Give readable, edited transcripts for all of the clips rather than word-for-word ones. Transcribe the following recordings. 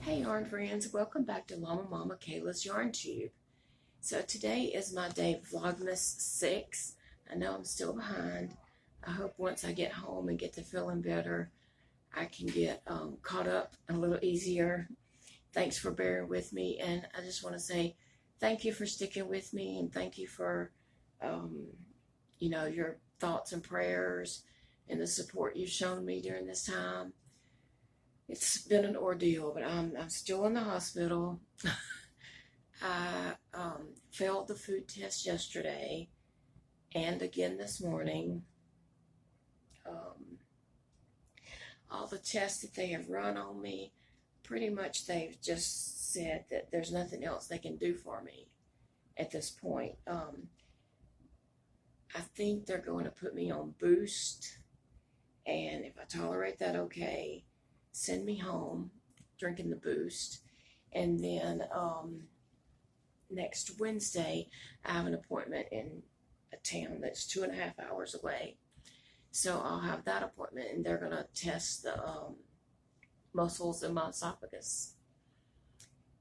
Hey yarn friends, welcome back to LlamaMamaKayla's Yarn Tube. So today is my day Vlogmas 6. I know I'm still behind. I hope once I get home and get to feeling better, I can get caught up a little easier. Thanks for bearing with me, and I just want to say thank you for sticking with me, and thank you for your thoughts and prayers and the support you've shown me during this time. It's been an ordeal, but I'm still in the hospital. I failed the food test yesterday and again this morning. All the tests that they have run on me, pretty much they've just said that there's nothing else they can do for me at this point. I think they're going to put me on Boost, and if I tolerate that, okay, send me home drinking the Boost. And then next Wednesday I have an appointment in a town that's 2.5 hours away, so I'll have that appointment, and they're going to test the muscles in my esophagus,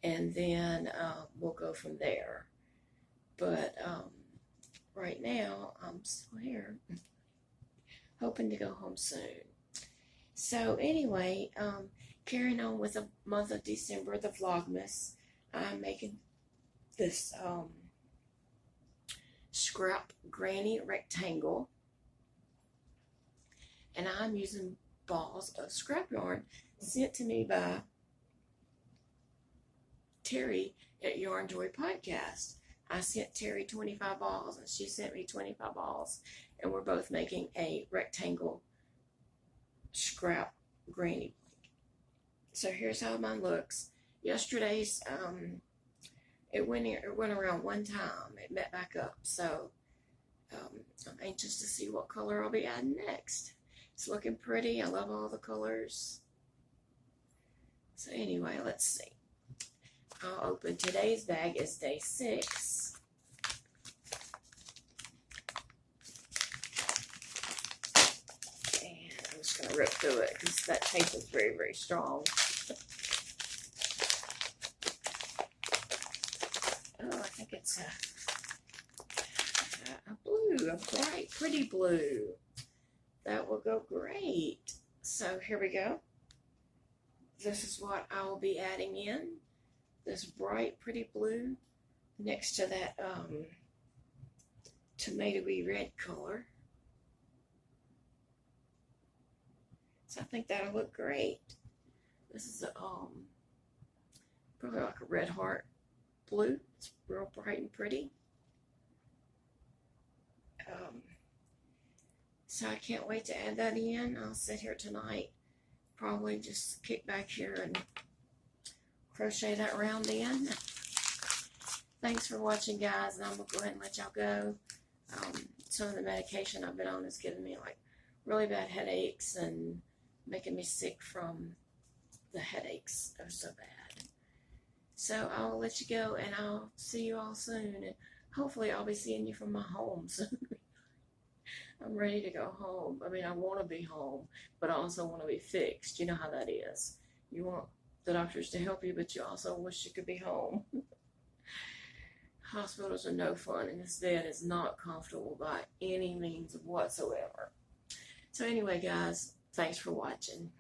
and then we'll go from there. But right now I'm still here, hoping to go home soon. So anyway, carrying on with the month of December, the Vlogmas, I'm making this scrap granny rectangle, and I'm using balls of scrap yarn sent to me by Terri at Yarnjoy podcast. I sent Terri 25 balls, and she sent me 25 balls, and we're both making a rectangle scrap granny blanket. So here's how mine looks. Yesterday's it went around one time. It met back up, so I'm anxious to see what color I'll be adding next. It's looking pretty. I love all the colors. So anyway, let's see. I'll open today's bag. Is day 6. Going to rip through it because that tape is very, very strong. Oh, I think it's a blue, a bright, pretty blue. That will go great. So here we go. This is what I will be adding in. This bright, pretty blue next to that tomatoey red color. So I think that'll look great. This is a probably like a red heart blue. It's real bright and pretty. So I can't wait to add that in. I'll sit here tonight, probably just kick back here and crochet that round in. Thanks for watching, guys, and I'm gonna go ahead and let y'all go. Some of the medication I've been on is giving me like really bad headaches and making me sick from the headaches. They're so bad. So I'll let you go, and I'll see you all soon, and hopefully I'll be seeing you from my home soon. I'm ready to go home. I mean, I want to be home, but I also want to be fixed. You know how that is. You want the doctors to help you, but you also wish you could be home. Hospitals are no fun, and this bed is not comfortable by any means whatsoever. So anyway, guys, thanks for watching.